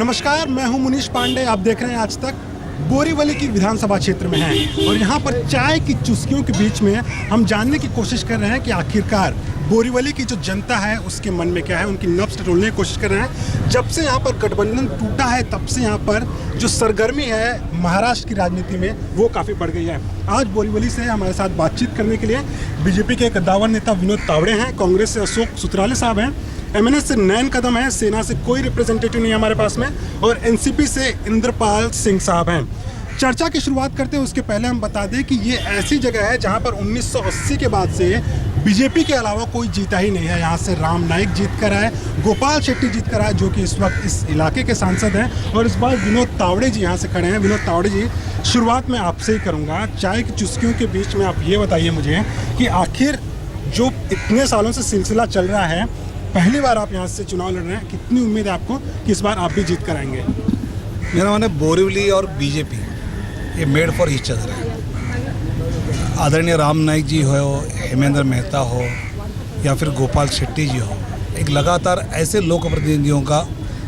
नमस्कार, मैं हूं मुनीश पांडे। आप देख रहे हैं आज तक। बोरीवली की विधानसभा क्षेत्र में हैं और यहां पर चाय की चुस्कियों के बीच में हम जानने की कोशिश कर रहे हैं कि आखिरकार बोरीवली की जो जनता है उसके मन में क्या है, उनकी नब्ज़ टटोलने की कोशिश कर रहे हैं। जब से यहां पर गठबंधन टूटा है तब से यहां पर जो सरगर्मी है महाराष्ट्र की राजनीति में वो काफ़ी बढ़ गई है। आज बोरीवली से हमारे साथ बातचीत करने के लिए बीजेपी के कद्दावर नेता विनोद तावड़े हैं, कांग्रेस से अशोक सुत्राले साहब हैं, एमएनएस से नयन कदम है, सेना से कोई रिप्रेजेंटेटिव नहीं है हमारे पास में, और एनसीपी से इंद्रपाल सिंह साहब हैं। चर्चा की शुरुआत करते हैं उसके पहले हम बता दें कि ये ऐसी जगह है जहां पर 1980 के बाद से बीजेपी के अलावा कोई जीता ही नहीं है। यहाँ से राम नाइक जीत कर आए, गोपाल शेट्टी जीत कर आए जो कि इस वक्त इस इलाके के सांसद हैं, और इस बार विनोद तावड़े जी यहाँ से खड़े हैं। विनोद तावड़े जी, शुरुआत में आपसे ही करूँगा। चाय की चुस्कियों के बीच में आप ये बताइए मुझे कि आखिर जो इतने सालों से सिलसिला चल रहा है, पहली बार आप यहाँ से चुनाव लड़ रहे हैं, कितनी उम्मीद है आपको कि इस बार आप भी जीत कर आएंगे? मेरा माने बोरीवली और बीजेपी ये मेड फॉर ईच अदर है। आदरणीय राम नाइक जी हो, हेमेंद्र मेहता हो या फिर गोपाल शेट्टी जी हो, एक लगातार ऐसे लोक प्रतिनिधियों का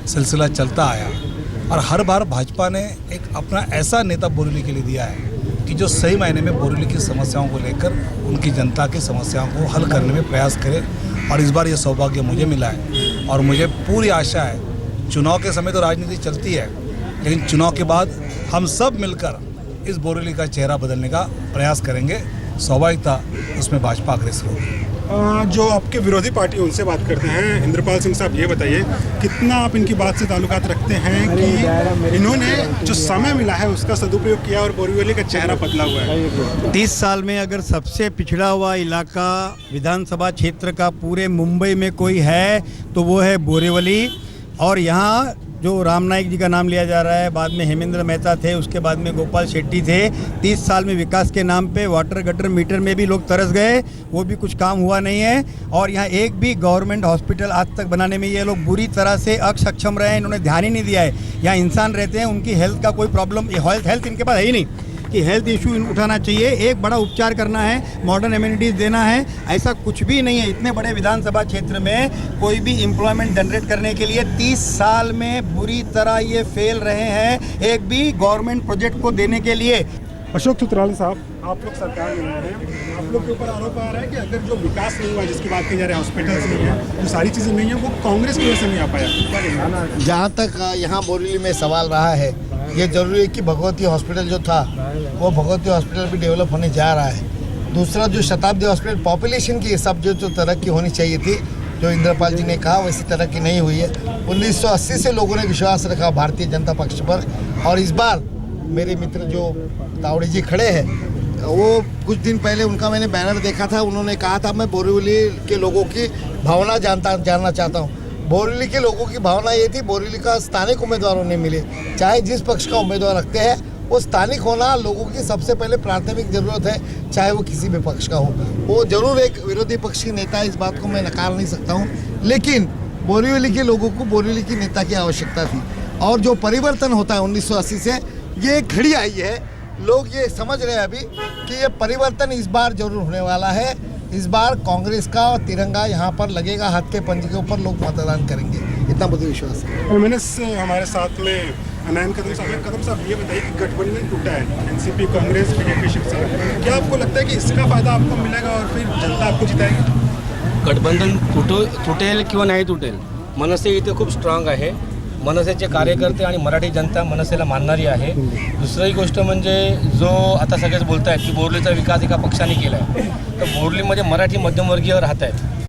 सिलसिला चलता आया और हर बार भाजपा ने एक अपना ऐसा नेता बोरीवली के लिए दिया है कि जो सही मायने में बोरीवली की समस्याओं को लेकर उनकी जनता की समस्याओं को हल करने में प्रयास करे। और इस बार ये सौभाग्य मुझे मिला है और मुझे पूरी आशा है। चुनाव के समय तो राजनीति चलती है, लेकिन चुनाव के बाद हम सब मिलकर इस बोरीवली का चेहरा बदलने का प्रयास करेंगे। स्वाभाविकता उसमें भाजपा अग्रसर होगी। जो आपके विरोधी पार्टी उनसे बात करते हैं, इंद्रपाल सिंह साहब, ये बताइए कितना आप इनकी बात से ताल्लुकात रखते हैं कि इन्होंने जो समय मिला है उसका सदुपयोग किया और बोरीवली का चेहरा बदला हुआ है? 30 साल में अगर सबसे पिछड़ा हुआ इलाका विधानसभा क्षेत्र का पूरे मुंबई में कोई है तो वो है बोरीवली। और यहाँ जो राम नाइक जी का नाम लिया जा रहा है, बाद में हेमेंद्र मेहता थे, उसके बाद में गोपाल शेट्टी थे। 30 साल में विकास के नाम पे वाटर गटर मीटर में भी लोग तरस गए, वो भी कुछ काम हुआ नहीं है। और यहाँ एक भी गवर्नमेंट हॉस्पिटल आज तक बनाने में ये लोग बुरी तरह से अक्षम रहे हैं, इन्होंने ध्यान ही नहीं दिया है। यहाँ इंसान रहते हैं, उनकी हेल्थ का कोई प्रॉब्लम, हेल्थ इनके पास है ही नहीं कि हेल्थ इशू उठाना चाहिए, एक बड़ा उपचार करना है, मॉडर्न एमिनिटीज़ देना है, ऐसा कुछ भी नहीं है। इतने बड़े विधानसभा क्षेत्र में कोई भी एम्प्लॉयमेंट जनरेट करने के लिए 30 साल में बुरी तरह ये फेल रहे हैं, एक भी गवर्नमेंट प्रोजेक्ट को देने के लिए। अशोक सुत्राले साहब, आप लोग सरकार में रहे हैं, आप लोग के ऊपर आरोप आ रहा है कि अगर जो विकास नहीं हुआ जिसकी बात की जा रही है, हॉस्पिटल्स नहीं है, जो सारी चीज़ें नहीं है, वो कांग्रेस की वजह से नहीं आ पाया। जहाँ तक यहाँ बोरीवली में सवाल रहा है, ये जरूरी है कि भगवती हॉस्पिटल जो था वो भगवती हॉस्पिटल भी डेवलप होने जा रहा है। दूसरा, जो शताब्दी हॉस्पिटल पॉपुलेशन की हिसाब जो तरक्की होनी चाहिए थी, जो इंद्रपाल जी ने कहा, वैसी तरक्की नहीं हुई है। 1980 से लोगों ने विश्वास रखा भारतीय जनता पक्ष पर, और इस बार मेरे मित्र जो तावड़े जी खड़े हैं, वो कुछ दिन पहले उनका मैंने बैनर देखा था, उन्होंने कहा था मैं बोरीवली के लोगों की भावना जानना चाहता हूँ। बोरीवली के लोगों की भावना ये थी, बोरीवली का स्थानिक उम्मीदवारों ने मिले, चाहे जिस पक्ष का उम्मीदवार रखते हैं वो स्थानिक होना लोगों की सबसे पहले प्राथमिक जरूरत है, चाहे वो किसी भी पक्ष का हो। वो जरूर एक विरोधी पक्ष की नेता है, इस बात को मैं नकार नहीं सकता हूँ, लेकिन बोरीवली के लोगों को बोरीवली की नेता की आवश्यकता थी। और जो परिवर्तन होता है 1980 से, ये एक घड़ी आई है, लोग ये समझ रहे हैं अभी कि ये परिवर्तन इस बार जरूर होने वाला है। इस बार कांग्रेस का तिरंगा यहाँ पर लगेगा, हाथ के पंजे के ऊपर लोग मतदान करेंगे, इतना मुझे विश्वास है। एमएनएस से हमारे साथ में नयन कदम साहब, ये बताइए कि गठबंधन टूटा है, एनसीपी, कांग्रेस, बीजेपी, शिवसेना, क्या आपको लगता है कि इसका फायदा आपको मिलेगा और फिर जनता आपको जिताएगी? गठबंधन तुटेल किंवा नाही तुटेल, मनसे इथे खूप स्ट्रॉंग आहे। मनसेचे कार्यकर्ते आणि मराठी जनता मनसेला मानणारी आहे। दुसरी गोष्ट म्हणजे जो आता सगळेच बोलत आहेत की बोरीवलीचा विकास एका पक्षाने केला आहे, तर बोरीवलीमध्ये मराठी मध्यमवर्गीय राहत आहेत।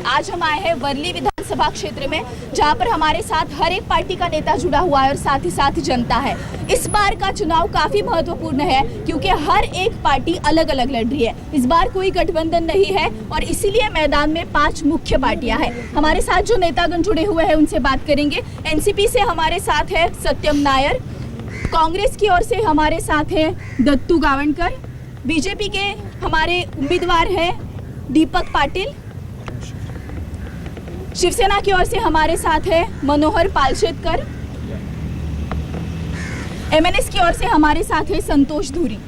आज हम आए हैं वर्ली विधानसभा क्षेत्र में, जहां पर हमारे साथ हर एक पार्टी का नेता जुड़ा हुआ है और साथ ही साथ जनता है। इस बार का चुनाव काफी महत्वपूर्ण है क्योंकि हर एक पार्टी अलग अलग लड़ रही है। इस बार कोई गठबंधन नहीं है और इसीलिए मैदान में 5 मुख्य पार्टियां हैं। हमारे साथ जो नेतागण जुड़े हुए हैं उनसे बात करेंगे। एनसीपी से हमारे साथ है सत्यम नायर, कांग्रेस की ओर से हमारे साथ है दत्तू गावणकर, बीजेपी के हमारे उम्मीदवार हैं दीपक पाटिल, शिवसेना की ओर से हमारे साथ है मनोहर पालशेतकर, एमएनएस की ओर से हमारे साथ है संतोष धुरी।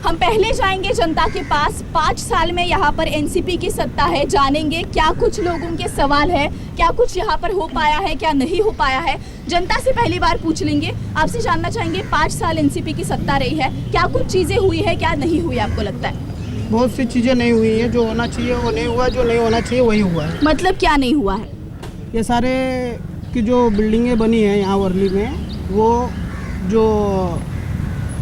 हम पहले जाएंगे जनता के पास। 5 साल में यहाँ पर एनसीपी की सत्ता है, जानेंगे क्या कुछ लोगों के सवाल है, क्या कुछ यहाँ पर हो पाया है, क्या नहीं हो पाया है। जनता से पहली बार पूछ लेंगे, आपसे जानना चाहेंगे 5 साल एनसीपी की सत्ता रही है, क्या कुछ चीजें हुई है, क्या नहीं हुई आपको लगता है? बहुत सी चीज़ें नहीं हुई हैं, जो होना चाहिए वो नहीं हुआ, जो नहीं होना चाहिए वही हुआ है। मतलब क्या नहीं हुआ है? ये सारे की जो बिल्डिंगें बनी हैं यहाँ वर्ली में, वो जो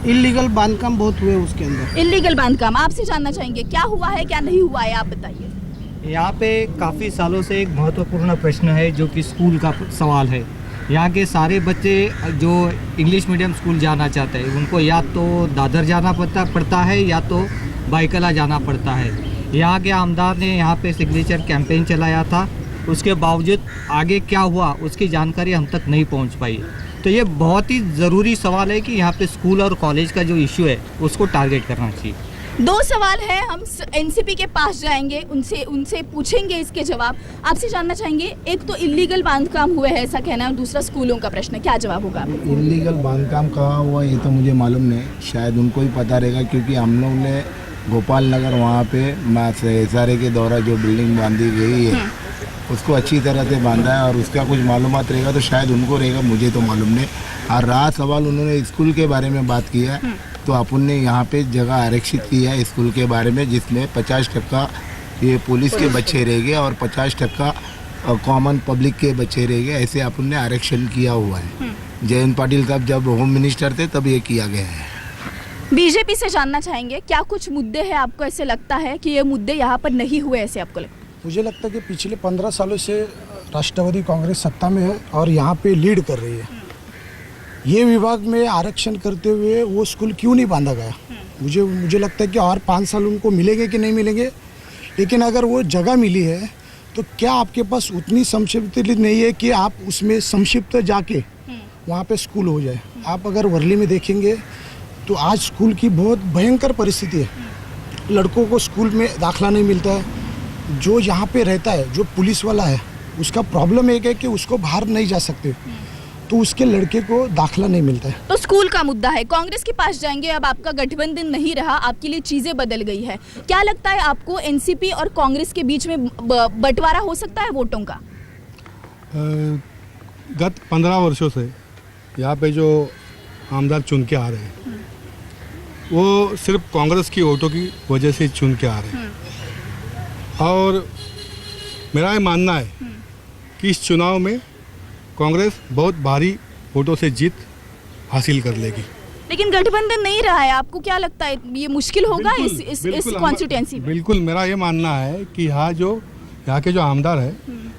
इलीगल बांधकाम बहुत हुए उसके अंदर। इलीगल बांधकाम, आपसे जानना चाहेंगे क्या हुआ है, क्या नहीं हुआ है, आप बताइए। यहाँ पे काफ़ी सालों से एक महत्वपूर्ण प्रश्न है जो कि स्कूल का सवाल है। यहाँ के सारे बच्चे जो इंग्लिश मीडियम स्कूल जाना चाहते हैं उनको या तो दादर जाना पड़ता है या तो बाइकला जाना पड़ता है। यहाँ के आमदार ने यहाँ पे सिग्नेचर कैंपेन चलाया था, उसके बावजूद आगे क्या हुआ उसकी जानकारी हम तक नहीं पहुँच पाई। तो ये बहुत ही ज़रूरी सवाल है कि यहाँ पे स्कूल और कॉलेज का जो इश्यू है उसको टारगेट करना चाहिए। 2 सवाल है, हम एनसीपी के पास जाएंगे, उनसे पूछेंगे इसके जवाब। आपसे जानना चाहेंगे, एक तो इलीगल बांधकाम हुए है ऐसा कहना है, और दूसरा स्कूलोल का प्रश्न, क्या जवाब होगा आपका? इलीगल बांधकाम कहाँ हुआ ये तो मुझे मालूम नहीं, शायद उनको ही पता रहेगा, क्योंकि हम लोग ने गोपाल नगर वहाँ पे SRA के द्वारा जो बिल्डिंग बांधी गई है उसको अच्छी तरह से बांधा है और उसका कुछ मालूमात रहेगा तो शायद उनको रहेगा, मुझे तो मालूम नहीं। और रहा सवाल उन्होंने स्कूल के बारे में बात किया है, तो अपन ने यहाँ पे जगह आरक्षित की है स्कूल के बारे में, जिसमें 50% ये पुलिस के बच्चे रहेंगे और 50% कॉमन पब्लिक के बच्चे रहेंगे, ऐसे अपन ने आरक्षण किया हुआ है। जयंत पाटिल साहब जब होम मिनिस्टर थे तब ये किया गया है। बीजेपी से जानना चाहेंगे, क्या कुछ मुद्दे हैं आपको ऐसे लगता है कि ये मुद्दे यहाँ पर नहीं हुए, ऐसे आपको लगता है? मुझे लगता है कि पिछले 15 सालों से राष्ट्रवादी कांग्रेस सत्ता में है और यहाँ पे लीड कर रही है। ये विभाग में आरक्षण करते हुए वो स्कूल क्यों नहीं बांधा गया? मुझे लगता है कि और 5 साल उनको मिलेंगे कि नहीं मिलेंगे, लेकिन अगर वो जगह मिली है तो क्या आपके पास उतनी संक्षिप्त नहीं है कि आप उसमें संक्षिप्त जाके वहाँ पे स्कूल हो जाए? आप अगर वर्ली में देखेंगे तो आज स्कूल की बहुत भयंकर परिस्थिति है, लड़कों को स्कूल में दाखला नहीं मिलता है। जो यहाँ पे रहता है, जो पुलिस वाला है, उसका प्रॉब्लम एक है कि उसको बाहर नहीं जा सकते, तो उसके लड़के को दाखला नहीं मिलता है। तो स्कूल का मुद्दा है। कांग्रेस के पास जाएंगे, अब आपका गठबंधन नहीं रहा, आपके लिए चीजें बदल गई है, क्या लगता है आपको एनसीपी और कांग्रेस के बीच में बंटवारा हो सकता है वोटों का? गत 15 वर्षों से यहाँ पे जो आमदार चुन के आ रहे हैं वो सिर्फ कांग्रेस की वोटों की वजह से चुन के आ रहे हैं, और मेरा ये मानना है कि इस चुनाव में कांग्रेस बहुत भारी वोटों से जीत हासिल कर लेगी। लेकिन गठबंधन नहीं रहा है, आपको क्या लगता है ये मुश्किल होगा इस कॉन्स्टिट्यूएंसी में? बिल्कुल, मेरा ये मानना है कि यहाँ के जो आमदार है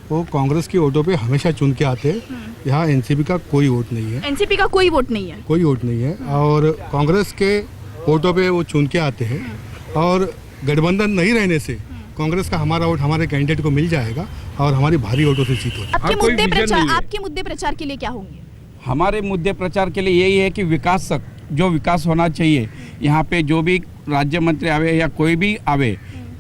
वो कांग्रेस की वोटों पे हमेशा चुन के आते हैं। यहाँ एनसीपी का कोई वोट नहीं है। एनसीपी का कोई वोट नहीं है? कोई वोट नहीं है, और कांग्रेस के वोटों पे वो चुन के आते हैं, और गठबंधन नहीं रहने से कांग्रेस का हमारा वोट हमारे कैंडिडेट को मिल जाएगा और हमारी भारी वोटों से जीत होगी। आपके मुद्दे प्रचार के लिए क्या होंगे? हमारे मुद्दे प्रचार के लिए यही है कि विकास होना चाहिए। यहाँ पे जो भी राज्य मंत्री आवे या कोई भी आवे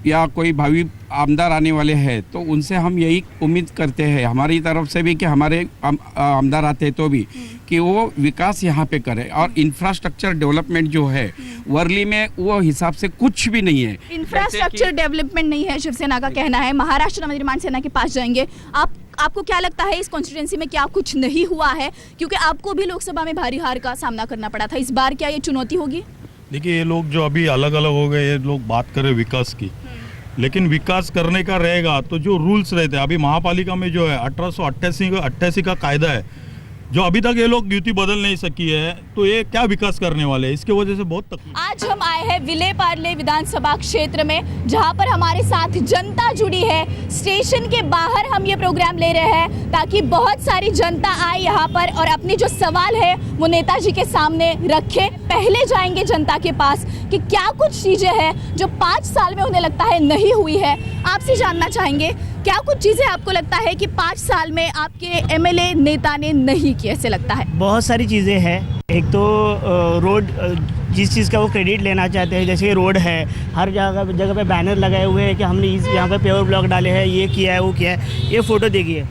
या कोई भावी आमदार आने वाले हैं, तो उनसे हम यही उम्मीद करते हैं हमारी तरफ से भी कि हमारे आमदार आते हैं तो भी कि वो विकास यहाँ पे करें। और इंफ्रास्ट्रक्चर डेवलपमेंट जो है वर्ली में वो हिसाब से कुछ भी नहीं है। इंफ्रास्ट्रक्चर डेवलपमेंट नहीं है, शिवसेना का कहना है। महाराष्ट्र नवनिर्माण सेना के पास जाएंगे, आपको क्या लगता है इस कॉन्स्टिट्यूएंसी में क्या कुछ नहीं हुआ है? क्योंकि आपको भी लोकसभा में भारी हार का सामना करना पड़ा था, इस बार क्या ये चुनौती होगी? देखिए, ये लोग जो अभी अलग अलग हो गए, ये लोग बात करें विकास की, लेकिन विकास करने का रहेगा तो जो रूल्स रहते हैं, अभी महापालिका में जो है 1888 का कायदा है, जो अभी तक ये लोग युति बदल नहीं सकी है, तो ये क्या विकास करने वाले हैं? इसके वजह से बहुत तकलीफ। आज हम आए हैं विले पार्ले विधानसभा क्षेत्र में, जहां पर हमारे साथ जनता जुड़ी है। स्टेशन के बाहर हम ये प्रोग्राम ले रहे हैं ताकि बहुत सारी जनता आए यहाँ पर और अपने जो सवाल है वो नेताजी के सामने रखे। पहले जाएंगे जनता के पास कि क्या कुछ चीजें हैं जो 5 साल में उन्हें लगता है नहीं हुई है। आपसे जानना चाहेंगे, क्या कुछ चीजें आपको लगता है कि 5 साल में आपके एमएलए नेता ने नहीं की, ऐसे लगता है? बहुत सारी चीज़ें हैं। एक तो रोड, जिस चीज़ का वो क्रेडिट लेना चाहते हैं, जैसे रोड है, हर जगह पे बैनर लगाए हुए हैं कि हमने यहाँ पे पेवर ब्लॉक डाले हैं, ये किया है, वो किया है। ये फ़ोटो देखिए,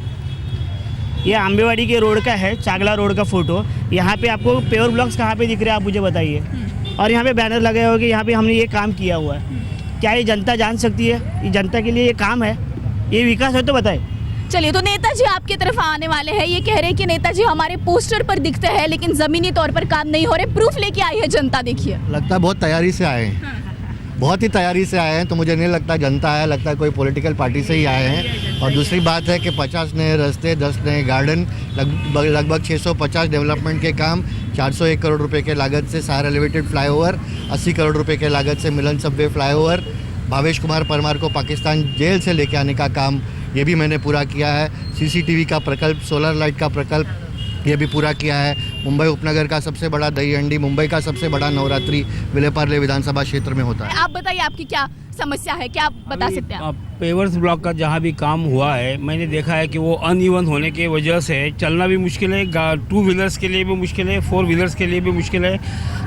ये आंबेवाड़ी के रोड का है, चागला रोड का फ़ोटो। यहाँ पे आपको पेवर ब्लॉक्स कहाँ पे दिख रहे हैं, आप मुझे बताइए। और यहाँ पे बैनर लगे हुए कि यहाँ पे हमने ये काम किया हुआ है। क्या ये जनता जान सकती है? ये जनता के लिए ये काम है, ये विकास है? तो बताए। चलिए, तो नेताजी आपके तरफ आने वाले हैं। ये कह रहे हैं कि नेताजी हमारे पोस्टर पर दिखते हैं लेकिन जमीनी तौर पर काम नहीं हो रहे। प्रूफ लेके आई है जनता, देखिए। लगता है बहुत तैयारी से आए हैं, बहुत ही तैयारी से आए हैं। तो मुझे नहीं लगता जनता है, लगता है कोई पॉलिटिकल पार्टी से ही आए हैं। और दूसरी बात है कि 50 नए रास्ते, 10 नए गार्डन, लगभग 650 डेवलपमेंट के काम, 401 करोड़ रुपए के लागत से सहारा एलिवेटेड फ्लाईओवर, 80 करोड़ रुपए के लागत से मिलन सबवे फ्लाईओवर, भावेश कुमार परमार को पाकिस्तान जेल से लेके आने का काम, ये भी मैंने पूरा किया है। सीसीटीवी का प्रकल्प, सोलर लाइट का प्रकल्प, ये भी पूरा किया है। मुंबई उपनगर का सबसे बड़ा दही हंडी, मुंबई का सबसे बड़ा नवरात्रि विलेपार्ले विधानसभा क्षेत्र में होता है। आप बताइए, आपकी क्या समस्या है, क्या आप बता सकते हैं? पेवर्स ब्लॉक का जहाँ भी काम हुआ है, मैंने देखा है कि वो अनइवन होने की वजह से चलना भी मुश्किल है, 2 व्हीलर्स के लिए भी मुश्किल है, 4 व्हीलर्स के लिए भी मुश्किल है।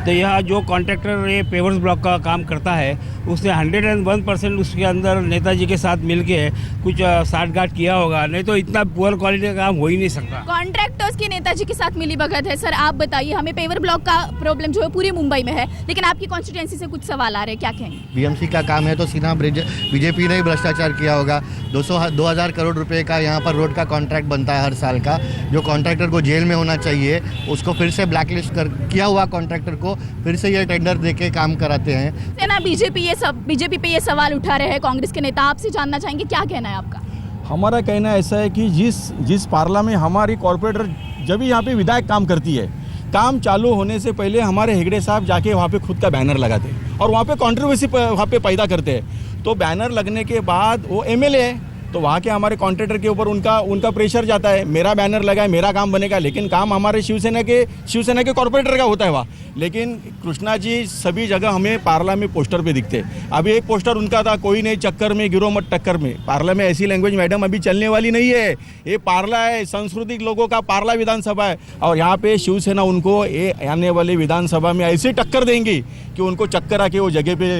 तो यह जो कॉन्ट्रैक्टर ये पेवर्स ब्लॉक का काम करता है, उसने 101% उसके अंदर नेताजी के साथ मिलके कुछ साठगांठ किया होगा, नहीं तो इतना पुअर क्वालिटी का काम हो ही नहीं सकता। कॉन्ट्रैक्टर्स की नेताजी के साथ मिली भगत है। सर, आप बताइए, हमें पेवर ब्लॉक का प्रॉब्लम जो है पूरी मुंबई में है, लेकिन आपकी कॉन्स्टिट्यूएंसी से कुछ सवाल आ रहे हैं, क्या कहेंगे? बीएमसी का काम है तो सीधा बीजेपी ने ही भ्रष्टाचार किया होगा। 2000 करोड़ रुपए का यहाँ पर रोड का कॉन्ट्रैक्ट बनता है हर साल का, जो कॉन्ट्रैक्टर को जेल में होना चाहिए, उसको फिर से ब्लैकलिस्ट किया हुआ कॉन्ट्रैक्टर को फिर से ये टेंडर देके काम कराते हैं। सेना बीजेपी पे ये सवाल उठा रहे हैं कांग्रेस के नेता, आपसे जानना चाहेंगे क्या कहना है आपका? हमारा कहना ऐसा है कि जिस पार्ला में हमारी कॉरपोरेटर जब भी यहाँ पे विधायक काम करती है, काम चालू होने से पहले हमारे हेगड़े साहब जाके वहाँ पे खुद का बैनर लगाते हैं और वहाँ पे कंट्रोवर्सी वहाँ पे पैदा करते हैं। तो बैनर लगने के बाद वो एमएलए है, तो वहाँ के हमारे कॉन्ट्रैक्टर के ऊपर उनका प्रेशर जाता है, मेरा बैनर लगा है, मेरा काम बनेगा, लेकिन काम हमारे शिवसेना के कॉर्पोरेटर का होता है वहाँ। लेकिन कृष्णा जी सभी जगह हमें पार्ला में पोस्टर पे दिखते हैं। अभी एक पोस्टर उनका था, कोई नहीं चक्कर में गिरो मत टक्कर में। पार्ला में ऐसी लैंग्वेज मैडम अभी चलने वाली नहीं है। ये पार्ला है, सांस्कृतिक लोगों का पार्ला विधानसभा है, और यहाँ पे शिवसेना उनको आने वाली विधानसभा में ऐसी टक्कर देंगी कि उनको चक्कर आके वो जगह पे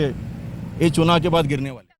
ये चुनाव के बाद गिरने वाले।